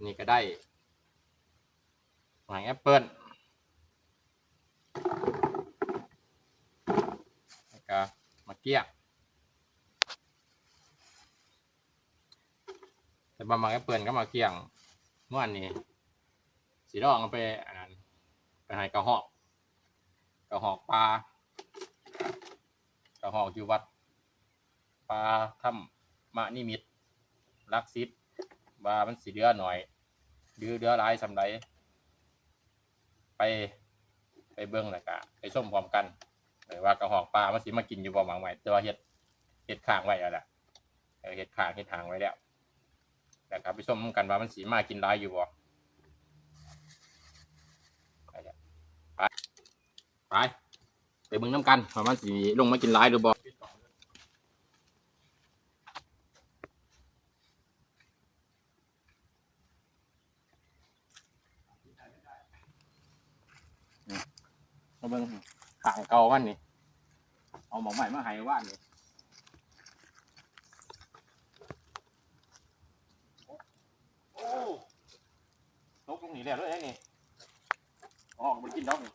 นี่ก็ได้หอยแอปเปิ้ลแล้วก็มะเกี้ยแต่บะหมี่แอปเปิ้ลก็มาเกี้ยงเมื่อวานนี้สีดองเอาไปอันนั้นไปให้กระหอกปลากระหอกอยู่วัดปลาถ้ำมะนิมิตรลักซิบว่ามันสีเดือหน่อยเดือหลายสำไรไปเบิ้งแล้วก็ไปส้มพร้อมกันหรือว่ากระหอกปลามันสิมากินอยู่บ่หวังไว้แต่ว่าเฮ็ดข้างไว้แล้วล่ะเฮ็ดข้างเฮ็ดทางไว้แล้วแต่ครับไปส้มกันว่ามันสีมากินหลายอยู่บ่ไปเบิ่งน้ำกันว่ามันสีลงมากินหลายหรือบ่มาเบิ่งข้างเก่ามันนี่เอาหมอกใหม่มาให้ว่านนี่โอ้ตกลงนี่แล้วเลยนี่ออกบ่กินดอกนี่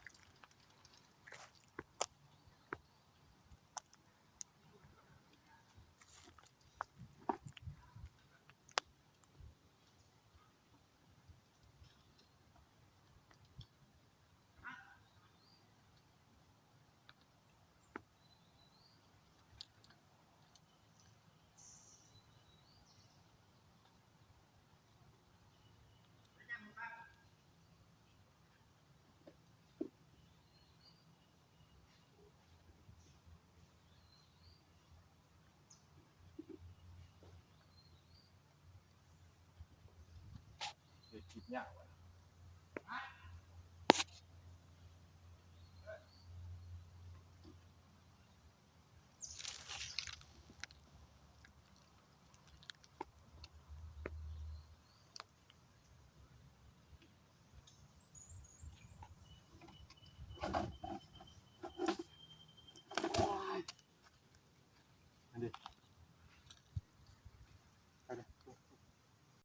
คิดยากว่ะ